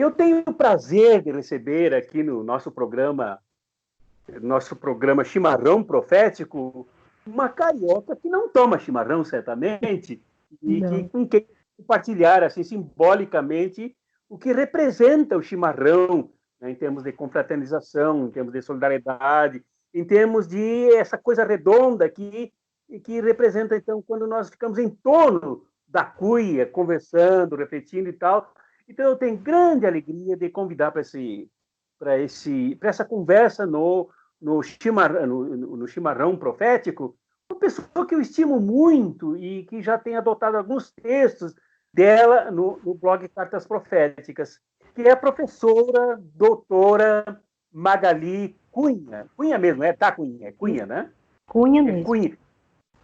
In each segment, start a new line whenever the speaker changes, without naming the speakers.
eu tenho o prazer de receber aqui no nosso programa Chimarrão Profético, uma carioca que não toma chimarrão, certamente, e que
Não.
com quem compartilhar assim simbolicamente o que representa o chimarrão, né, em termos de confraternização, em termos de solidariedade, em termos de essa coisa redonda que representa, então, quando nós ficamos em torno da cuia, conversando, refletindo e tal. Então, eu tenho grande alegria de convidar para essa conversa no chimarrão profético, uma pessoa que eu estimo muito e que já tem adotado alguns textos dela no blog Cartas Proféticas, que é a professora doutora Magali Cunha. Cunha mesmo, Cunha, é Cunha, né?
Cunha
É
mesmo.
Cunha.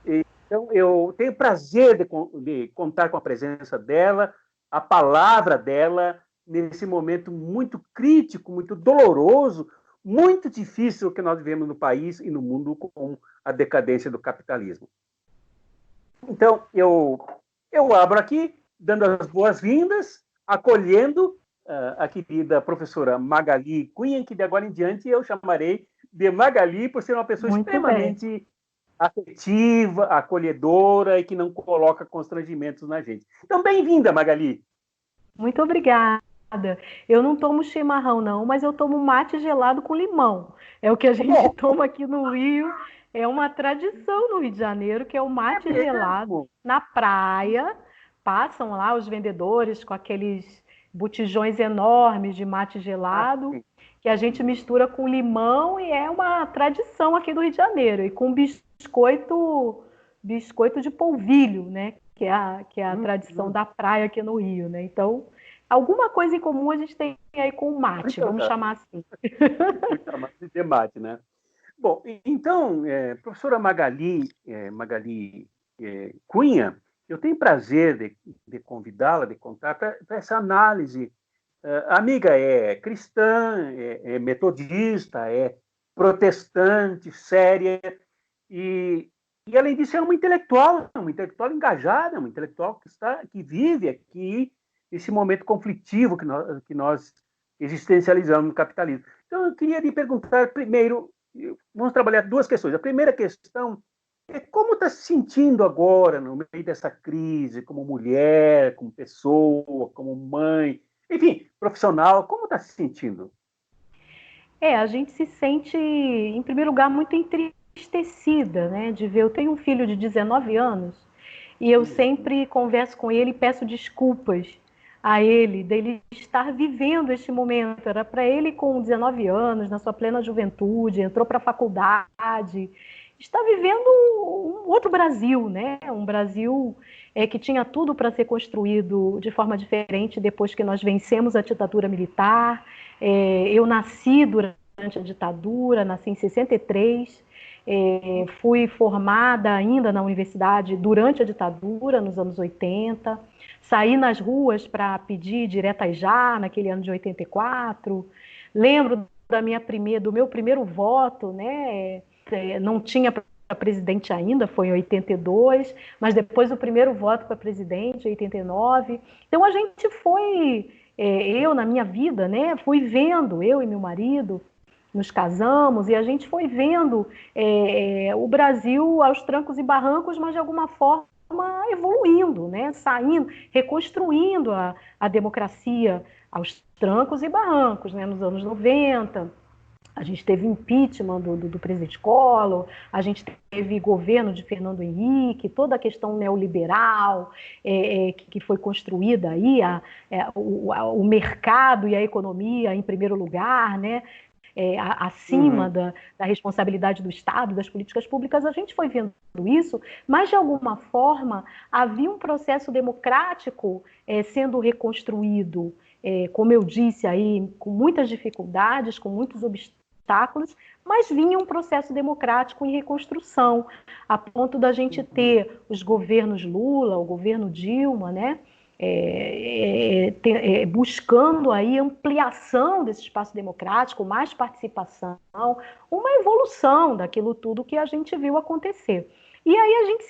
Então, eu tenho prazer de contar com a presença dela, a palavra dela, nesse momento muito crítico, muito doloroso, muito difícil que nós vivemos no país e no mundo com a decadência do capitalismo. Então, eu abro aqui, dando as boas-vindas, acolhendo a querida professora Magali Cunha, que de agora em diante eu chamarei de Magali, por ser uma pessoa
Muito bem.
extremamente afetiva, acolhedora e que não coloca constrangimentos na gente. Então, bem-vinda, Magali.
Muito obrigada. Eu não tomo chimarrão, não, mas eu tomo mate gelado com limão. É o que a gente toma aqui no Rio. É uma tradição no Rio de Janeiro, que é o
É
mate gelado
mesmo?
na praia. Passam lá os vendedores com aqueles botijões enormes de mate gelado,
Assim.
que a gente mistura com limão e é uma tradição aqui do Rio de Janeiro. E com biscoito de polvilho, né? Que é a tradição da praia aqui no Rio, né? Então, alguma coisa em comum a gente tem aí com o mate,
Então,
vamos chamar assim.
vou chamar de debate, né? Bom, então, professora Magali Cunha, eu tenho prazer de convidá-la, de contar para essa análise. A amiga é cristã, é metodista, é protestante, séria, e, além disso é uma intelectual engajada, uma intelectual que vive aqui esse momento conflitivo que nós existencializamos no capitalismo. Então, eu queria lhe perguntar primeiro, vamos trabalhar duas questões. A primeira questão é como está se sentindo agora, no meio dessa crise, como mulher, como pessoa, como mãe, enfim, profissional, como está se sentindo?
A gente se sente, em primeiro lugar, muito entristecida, né? De ver, eu tenho um filho de 19 anos e eu sempre converso com ele e peço desculpas a ele, dele estar vivendo este momento. Era para ele com 19 anos, na sua plena juventude, entrou para a faculdade, está vivendo um outro Brasil, né? Um Brasil que tinha tudo para ser construído de forma diferente depois que nós vencemos a ditadura militar. Eu nasci durante a ditadura, nasci em 63, fui formada ainda na universidade durante a ditadura, nos anos 80, saí nas ruas para pedir diretas já, naquele ano de 84, lembro do meu primeiro voto, né? Não tinha para presidente ainda, foi em 82, mas depois o primeiro voto para presidente, em 89. Então a gente foi, eu na minha vida, né, fui vendo, eu e meu marido, nos casamos e a gente foi vendo o Brasil aos trancos e barrancos, mas de alguma forma evoluindo, né, saindo, reconstruindo a democracia aos trancos e barrancos, né, nos anos 90. A gente teve impeachment do presidente Collor, a gente teve governo de Fernando Henrique, toda a questão neoliberal que foi construída aí, o mercado e a economia em primeiro lugar, né? Acima da responsabilidade do Estado, das políticas públicas, a gente foi vendo isso, mas de alguma forma havia um processo democrático sendo reconstruído, como eu disse aí, com muitas dificuldades, com muitos obstáculos, mas vinha um processo democrático em reconstrução, a ponto da gente ter os governos Lula, o governo Dilma, né? Buscando aí ampliação desse espaço democrático, mais participação, uma evolução daquilo tudo que a gente viu acontecer. E aí a gente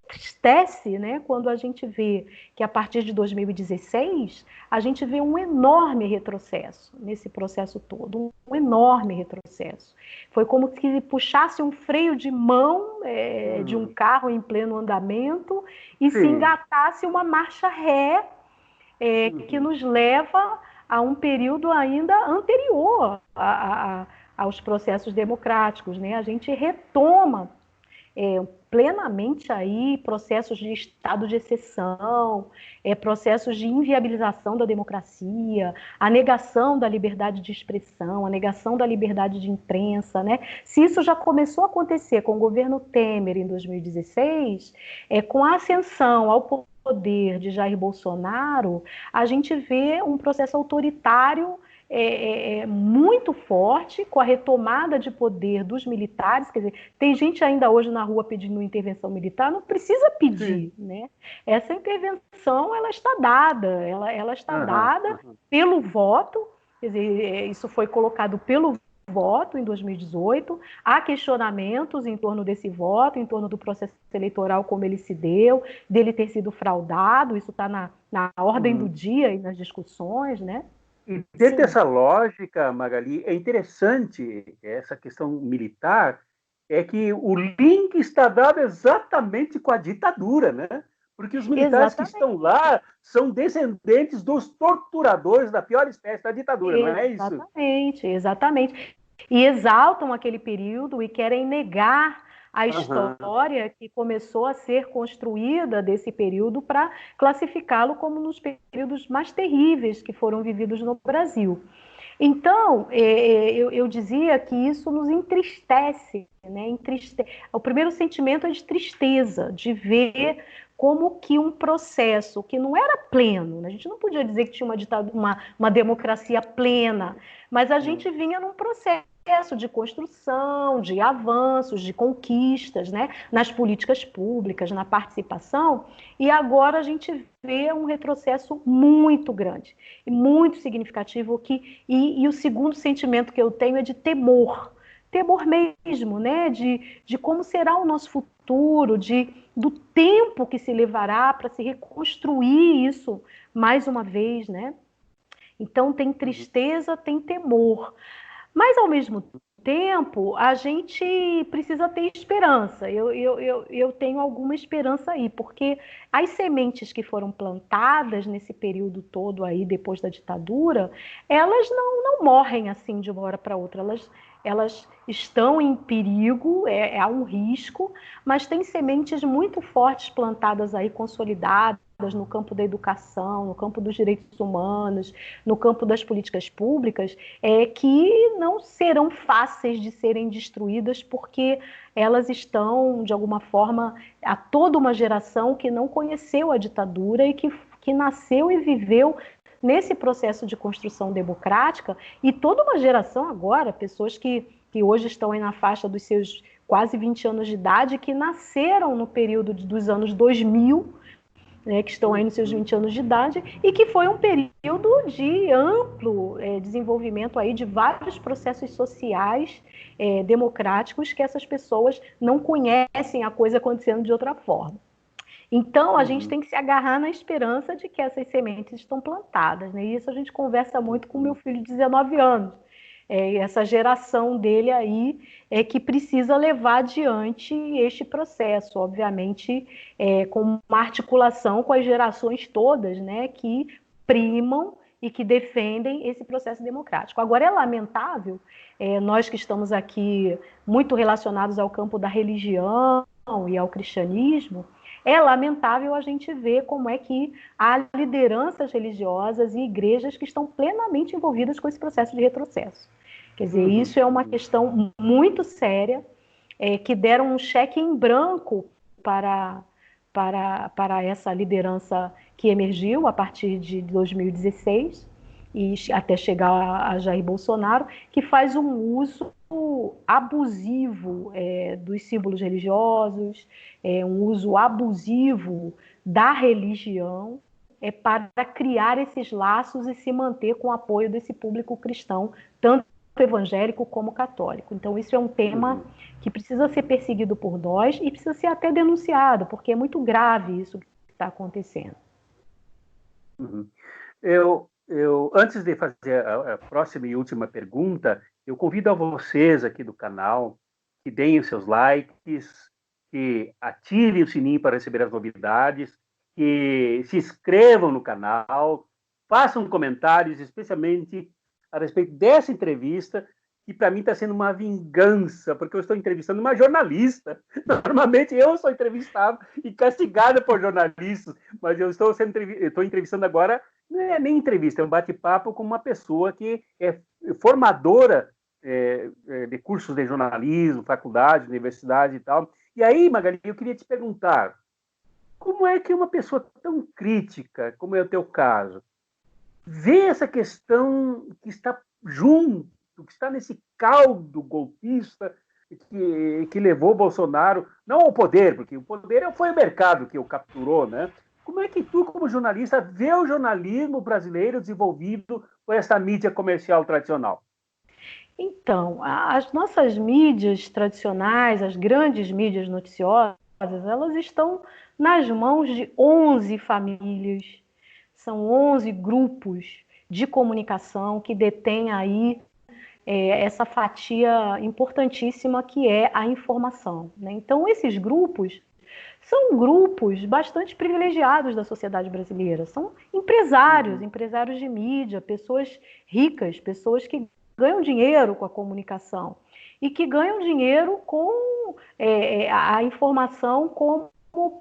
entristece, né, quando a gente vê que a partir de 2016 a gente vê um enorme retrocesso nesse processo todo, um enorme retrocesso. Foi como se puxasse um freio de mão de um carro em pleno andamento e se
Sim.
engatasse uma marcha ré que nos leva a um período ainda anterior aos processos democráticos, né? A gente retoma plenamente aí processos de estado de exceção, processos de inviabilização da democracia, a negação da liberdade de expressão, a negação da liberdade de imprensa, né? Se isso já começou a acontecer com o governo Temer em 2016, com a ascensão ao poder de Jair Bolsonaro, a gente vê um processo autoritário muito forte, com a retomada de poder dos militares. Quer dizer, tem gente ainda hoje na rua pedindo intervenção militar, não precisa pedir, né? Essa intervenção, ela está dada, ela está dada pelo voto, quer dizer, isso foi colocado pelo voto em 2018, há questionamentos em torno desse voto, em torno do processo eleitoral, como ele se deu, dele ter sido fraudado, isso está na ordem do dia e nas discussões, né?
E dentro dessa lógica, Magali, é interessante essa questão militar, é que o link está dado exatamente com a ditadura, né? Porque os militares que estão lá são descendentes dos torturadores da pior espécie da ditadura, não é isso?
Exatamente, exatamente. E exaltam aquele período e querem negar a história que começou a ser construída desse período para classificá-lo como um dos períodos mais terríveis que foram vividos no Brasil. Então, eu dizia que isso nos entristece, né? O primeiro sentimento é de tristeza, de ver como que um processo que não era pleno, né? A gente não podia dizer que tinha uma democracia plena, mas a gente vinha num processo de construção, de avanços, de conquistas, né? Nas políticas públicas, na participação, e agora a gente vê um retrocesso muito grande e muito significativo e o segundo sentimento que eu tenho é de temor mesmo, né? De como será o nosso futuro, do tempo que se levará para se reconstruir isso mais uma vez, né? Então tem tristeza, tem temor. Mas, ao mesmo tempo, a gente precisa ter esperança. Eu tenho alguma esperança aí, porque as sementes que foram plantadas nesse período todo aí, depois da ditadura, elas não morrem assim de uma hora para outra. Elas estão em perigo, há um risco, mas tem sementes muito fortes plantadas aí, consolidadas, no campo da educação, no campo dos direitos humanos, no campo das políticas públicas, que não serão fáceis de serem destruídas, porque elas estão, de alguma forma, há toda uma geração que não conheceu a ditadura e que nasceu e viveu nesse processo de construção democrática, e toda uma geração agora, pessoas que hoje estão aí na faixa dos seus quase 20 anos de idade, que nasceram no período dos anos 2000, né, que estão aí nos seus 20 anos de idade, e que foi um período de amplo desenvolvimento aí de vários processos sociais democráticos que essas pessoas não conhecem a coisa acontecendo de outra forma. Então, a gente tem que se agarrar na esperança de que essas sementes estão plantadas, né? E isso a gente conversa muito com o meu filho de 19 anos. Essa geração dele aí que precisa levar adiante este processo, obviamente, com uma articulação com as gerações todas, né, que primam e que defendem esse processo democrático. Agora, é lamentável, nós que estamos aqui muito relacionados ao campo da religião e ao cristianismo, é lamentável a gente ver como é que há lideranças religiosas e igrejas que estão plenamente envolvidas com esse processo de retrocesso. Quer dizer, isso é uma questão muito séria, que deram um cheque em branco para essa liderança que emergiu a partir de 2016 e até chegar a Jair Bolsonaro, que faz um uso abusivo dos símbolos religiosos, um uso abusivo da religião, para criar esses laços e se manter com o apoio desse público cristão, tanto evangélico como católico. Então, isso é um tema que precisa ser perseguido por nós e precisa ser até denunciado, porque é muito grave isso que está acontecendo.
Uhum. Antes de fazer a próxima e última pergunta, eu convido a vocês aqui do canal que deem os seus likes, que ativem o sininho para receber as novidades, que se inscrevam no canal, façam comentários, especialmente a respeito dessa entrevista, que para mim está sendo uma vingança, porque eu estou entrevistando uma jornalista. Normalmente eu sou entrevistado e castigado por jornalistas, mas eu estou entrevistando agora, não é nem entrevista, é um bate-papo com uma pessoa que é formadora de cursos de jornalismo, faculdade, universidade e tal. E aí, Magali, eu queria te perguntar, como é que uma pessoa tão crítica, como é o teu caso, vê essa questão que está junto, que está nesse caldo golpista que levou Bolsonaro, não ao poder, porque o poder foi o mercado que o capturou, né? Como é que tu, como jornalista, vê o jornalismo brasileiro desenvolvido por essa mídia comercial tradicional?
Então, as nossas mídias tradicionais, as grandes mídias noticiosas, elas estão nas mãos de 11 famílias, são 11 grupos de comunicação que detêm aí essa fatia importantíssima que é a informação, né? Então, esses grupos são grupos bastante privilegiados da sociedade brasileira, são empresários, empresários de mídia, pessoas ricas, pessoas que ganham dinheiro com a comunicação e que ganham dinheiro com a informação como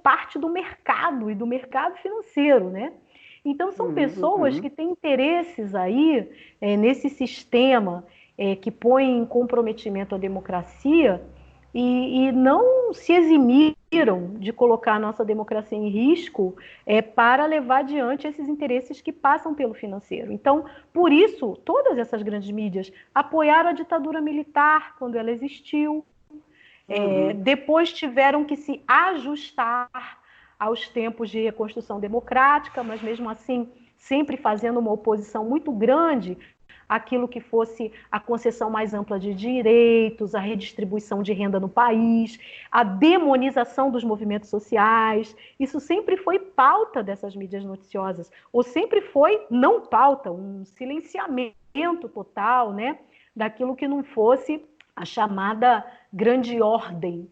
parte do mercado e do mercado financeiro, né? Então, são pessoas que têm interesses aí nesse sistema que põe em comprometimento a democracia e não se eximiram de colocar a nossa democracia em risco para levar adiante esses interesses que passam pelo financeiro. Então, por isso, todas essas grandes mídias apoiaram a ditadura militar quando ela existiu, depois tiveram que se ajustar aos tempos de reconstrução democrática, mas mesmo assim sempre fazendo uma oposição muito grande àquilo que fosse a concessão mais ampla de direitos, a redistribuição de renda no país, a demonização dos movimentos sociais. Isso sempre foi pauta dessas mídias noticiosas, ou sempre foi não pauta, um silenciamento total, né, daquilo que não fosse a chamada grande ordem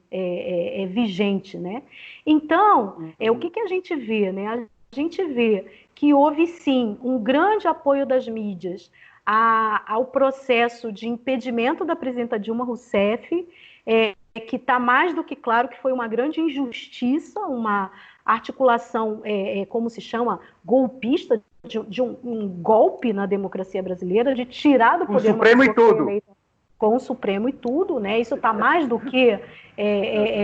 vigente, né? Então, o que a gente vê, né? A gente vê que houve, sim, um grande apoio das mídias ao processo de impedimento da presidenta Dilma Rousseff, que está mais do que claro que foi uma grande injustiça, uma articulação, como se chama, golpista, de um golpe na democracia brasileira, de tirar do poder
o Supremo e tudo.
Com o Supremo e tudo, né? Isso está mais do que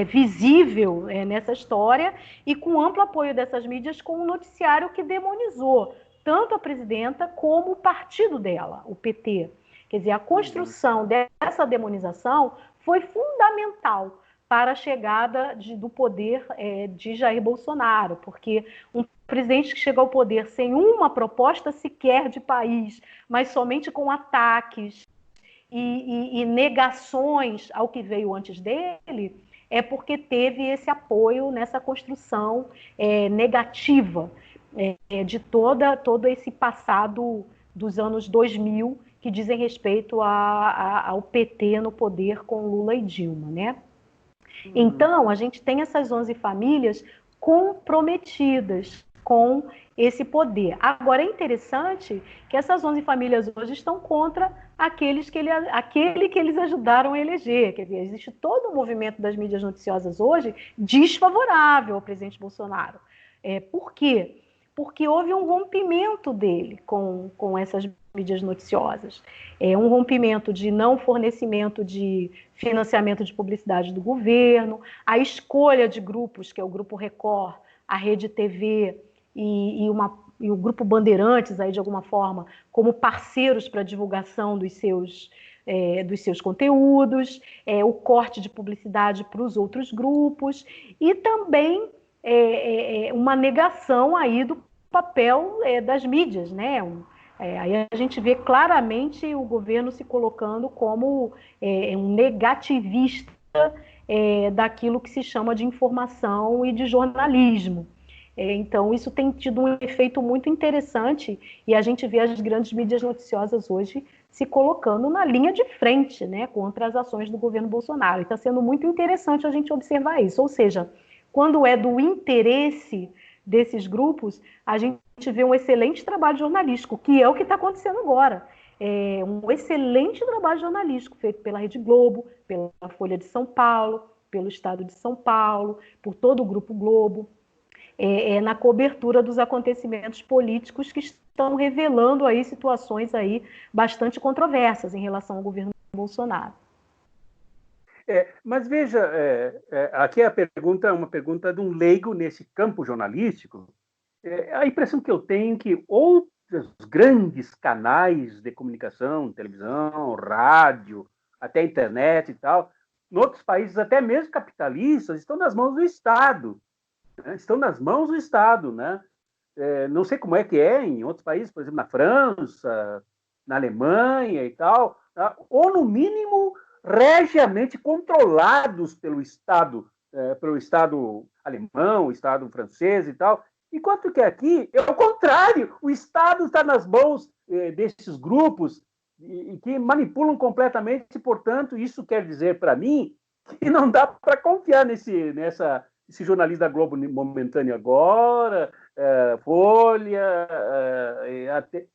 visível nessa história, e com amplo apoio dessas mídias, com um noticiário que demonizou tanto a presidenta como o partido dela, o PT. Quer dizer, a construção dessa demonização foi fundamental para a chegada do poder de Jair Bolsonaro, porque um presidente que chega ao poder sem uma proposta sequer de país, mas somente com ataques e negações ao que veio antes dele, é porque teve esse apoio nessa construção negativa de todo esse passado dos anos 2000 que dizem respeito ao PT no poder com Lula e Dilma, né? Então, a gente tem essas 11 famílias comprometidas com esse poder. Agora, é interessante que essas 11 famílias hoje estão contra aquele que eles ajudaram a eleger. Quer dizer, existe todo um movimento das mídias noticiosas hoje desfavorável ao presidente Bolsonaro. Por quê? Porque houve um rompimento dele com essas mídias noticiosas. Um rompimento de não fornecimento de financiamento de publicidade do governo, a escolha de grupos, que é o Grupo Record, a Rede TV e o Grupo Bandeirantes, aí, de alguma forma, como parceiros para a divulgação dos seus conteúdos, o corte de publicidade para os outros grupos, e também uma negação aí do papel das mídias, né? Aí a gente vê claramente o governo se colocando como um negativista daquilo que se chama de informação e de jornalismo. Então, isso tem tido um efeito muito interessante e a gente vê as grandes mídias noticiosas hoje se colocando na linha de frente, né, contra as ações do governo Bolsonaro. E está sendo muito interessante a gente observar isso. Ou seja, quando é do interesse desses grupos, a gente vê um excelente trabalho jornalístico, que é o que está acontecendo agora. Um excelente trabalho jornalístico feito pela Rede Globo, pela Folha de São Paulo, pelo Estado de São Paulo, por todo o Grupo Globo, na cobertura dos acontecimentos políticos que estão revelando aí situações aí bastante controversas em relação ao governo Bolsonaro.
Mas veja, aqui a pergunta é uma pergunta de um leigo nesse campo jornalístico. A impressão que eu tenho é que outros grandes canais de comunicação, televisão, rádio, até internet e tal, em outros países, até mesmo capitalistas, estão nas mãos do Estado. Né? Estão nas mãos do Estado. Né? Não sei como é que é em outros países, por exemplo, na França, na Alemanha e tal, tá? Ou, no mínimo, regiamente controlados pelo Estado alemão, Estado francês e tal, enquanto que aqui é o contrário, o Estado está nas mãos desses grupos e que manipulam completamente, portanto, isso quer dizer para mim que não dá para confiar nesse jornalista da Globo momentâneo agora, Folha, até,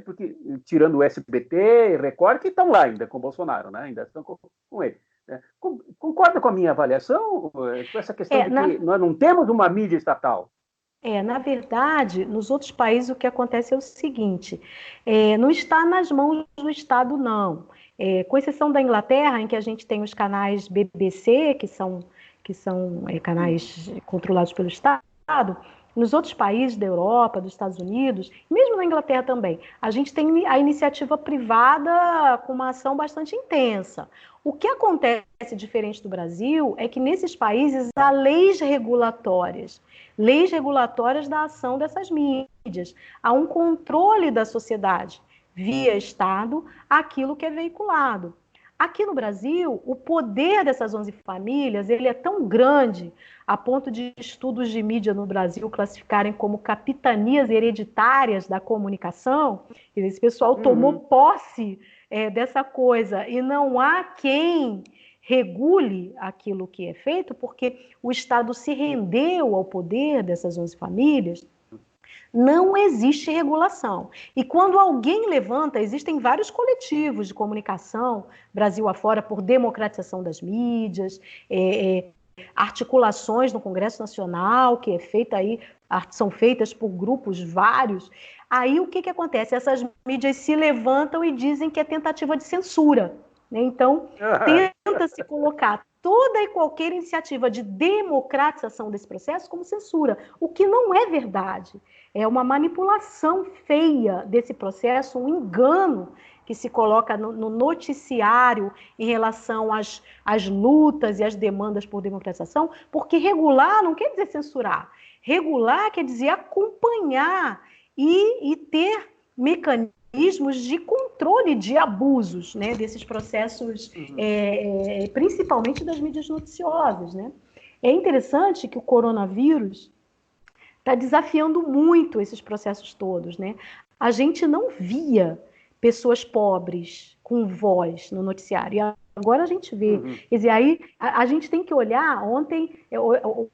porque, tirando o SBT e Record, que estão lá ainda com o Bolsonaro, né? Ainda estão com ele. Concorda com a minha avaliação, com essa questão de que nós não temos uma mídia estatal?
Na verdade, nos outros países o que acontece é o seguinte, não está nas mãos do Estado, não. Com exceção da Inglaterra, em que a gente tem os canais BBC, que são canais controlados pelo Estado, nos outros países da Europa, dos Estados Unidos, mesmo na Inglaterra também, a gente tem a iniciativa privada com uma ação bastante intensa. O que acontece diferente do Brasil é que nesses países há leis regulatórias da ação dessas mídias. Há um controle da sociedade via Estado aquilo que é veiculado. Aqui no Brasil, o poder dessas 11 famílias ele é tão grande a ponto de estudos de mídia no Brasil classificarem como capitanias hereditárias da comunicação. Esse pessoal tomou posse dessa coisa e não há quem regule aquilo que é feito, porque o Estado se rendeu ao poder dessas 11 famílias. Não existe regulação. E quando alguém levanta, existem vários coletivos de comunicação, Brasil afora, por democratização das mídias, articulações no Congresso Nacional, que são feitas por grupos vários. Aí o que acontece? Essas mídias se levantam e dizem que é tentativa de censura. Né? Então, tenta-se colocar toda e qualquer iniciativa de democratização desse processo como censura, o que não é verdade. É uma manipulação feia desse processo, um engano que se coloca no noticiário em relação às lutas e às demandas por democratização, porque regular não quer dizer censurar. Regular quer dizer acompanhar e ter mecanismos de controle de abusos, né, desses processos, principalmente das mídias noticiosas. Né? É interessante que o coronavírus está desafiando muito esses processos todos. Né? A gente não via pessoas pobres com voz no noticiário. E agora a gente vê. Quer dizer, aí a gente tem que olhar. Ontem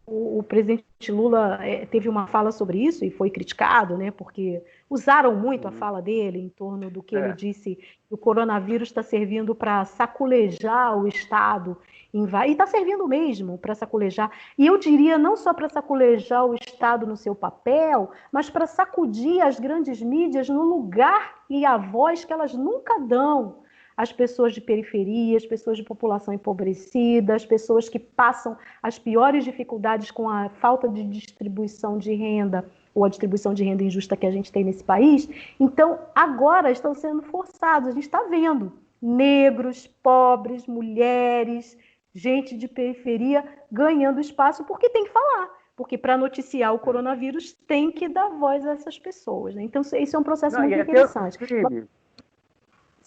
o presidente Lula teve uma fala sobre isso e foi criticado, né? Porque usaram muito a fala dele em torno do que ele disse que o coronavírus está servindo para saculejar o Estado. E está servindo mesmo para saculejar. E eu diria não só para saculejar o Estado no seu papel, mas para sacudir as grandes mídias no lugar e a voz que elas nunca dão às pessoas de periferia, às pessoas de população empobrecida, às pessoas que passam as piores dificuldades com a falta de distribuição de renda ou a distribuição de renda injusta que a gente tem nesse país. Então, agora estão sendo forçados, a gente está vendo negros, pobres, mulheres, gente de periferia ganhando espaço porque tem que falar, porque para noticiar o coronavírus tem que dar voz a essas pessoas, né? Então, isso é um processo
Não,
muito
e
interessante.
até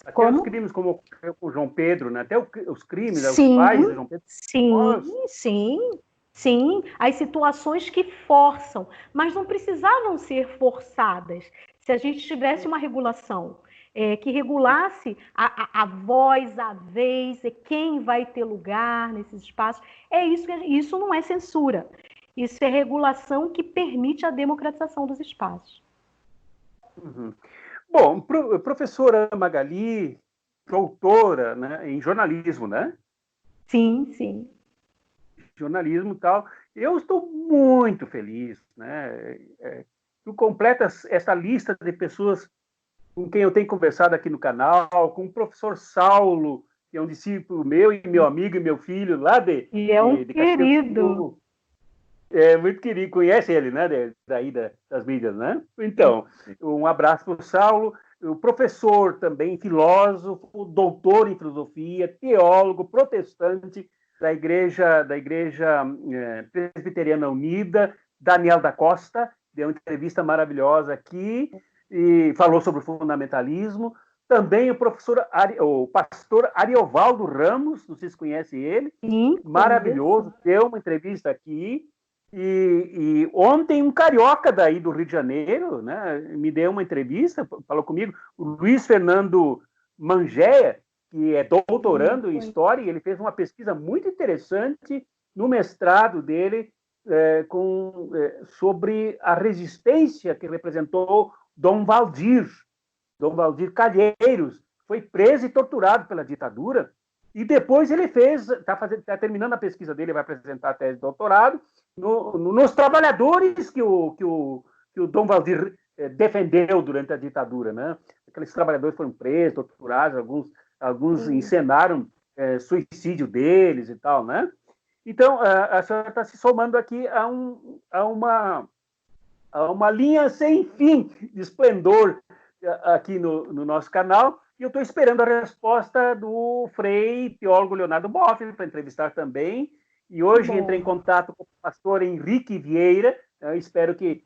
os
Como?
crimes como ocorreu com o João Pedro, né? Até os crimes, né? Os pais
Sim,
de João Pedro.
sim,
Nossa.
sim, sim. As situações que forçam, mas não precisavam ser forçadas. Se a gente tivesse uma regulação que regulasse a voz, a vez, quem vai ter lugar nesses espaços, isso não é censura. Isso é regulação que permite a democratização dos espaços.
Uhum. Bom, professora Magali, doutora, né, em jornalismo, né?
Sim, sim.
Jornalismo e tal. Eu estou muito feliz, né? Tu completas essa lista de pessoas com quem eu tenho conversado aqui no canal, com o professor Saulo, que é um discípulo meu e meu amigo e meu filho lá
E é um
de Caxias do
querido.
Sul. É muito querido, conhece ele, né? Daí das mídias, né? Então, um abraço para o Saulo, o professor também, filósofo, doutor em filosofia, teólogo, protestante da igreja Presbiteriana Unida, Daniel da Costa, deu uma entrevista maravilhosa aqui e falou sobre o fundamentalismo. Também o pastor Ariovaldo Ramos, não sei se conhece ele,
Sim,
maravilhoso,
conheço.
deu uma entrevista aqui. E ontem um carioca daí do Rio de Janeiro, né, me deu uma entrevista, falou comigo, o Luiz Fernando Mangea, que é doutorando em História, e ele fez uma pesquisa muito interessante no mestrado dele sobre a resistência que representou Dom Valdir Calheiros, foi preso e torturado pela ditadura, e depois ele está terminando a pesquisa dele, vai apresentar a tese de doutorado, nos trabalhadores que o Dom Valdir defendeu durante a ditadura, né? Aqueles trabalhadores foram presos, torturados, alguns encenaram suicídio deles e tal, né? Então, a senhora está se somando aqui a uma linha sem fim de esplendor aqui no nosso canal, e eu estou esperando a resposta do Frei teólogo Leonardo Boff para entrevistar também. E hoje entrei em contato com o pastor Henrique Vieira. Eu espero que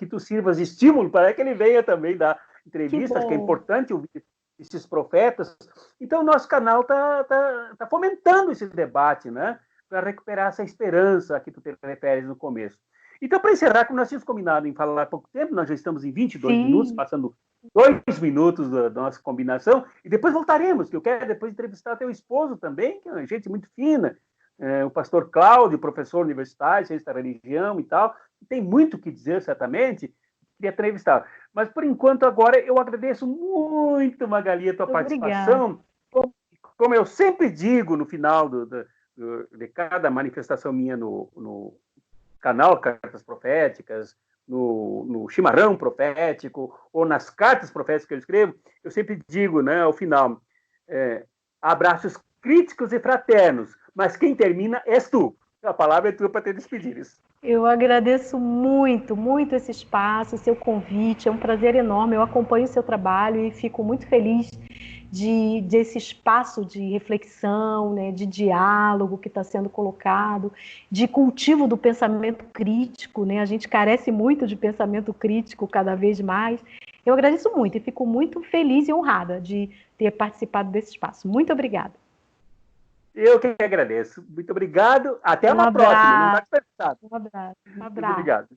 tu sirvas de estímulo para que ele venha também dar entrevista. Acho que é importante ouvir esses profetas. Então, o nosso canal está fomentando esse debate, né? Para recuperar essa esperança a que tu te referes no começo. Então, para encerrar, como nós tínhamos combinado em falar há pouco tempo, nós já estamos em 22 minutos, passando 2 minutos da nossa combinação, e depois voltaremos, que eu quero depois entrevistar teu esposo também, que é uma gente muito fina, o pastor Cláudio, professor universitário, ciência da religião e tal, tem muito o que dizer, certamente, queria entrevistar. Mas, por enquanto, agora, eu agradeço muito, Magali, a tua participação. Como eu sempre digo no final de cada manifestação minha no canal Cartas Proféticas, no chimarrão profético, ou nas cartas proféticas que eu escrevo, eu sempre digo, né, ao final, abraços críticos e fraternos, mas quem termina és tu. A palavra é tua para te despedires.
Eu agradeço muito, muito esse espaço, seu convite, é um prazer enorme, eu acompanho o seu trabalho e fico muito feliz desse espaço de reflexão, né, de diálogo que está sendo colocado, de cultivo do pensamento crítico, né? A gente carece muito de pensamento crítico cada vez mais. Eu agradeço muito e fico muito feliz e honrada de ter participado desse espaço. Muito obrigada.
Eu que agradeço. Muito obrigado. Até
Um
uma próxima. Não está
abraço.
desperdiçado.
Um abraço. Um
Muito
abraço.
obrigado.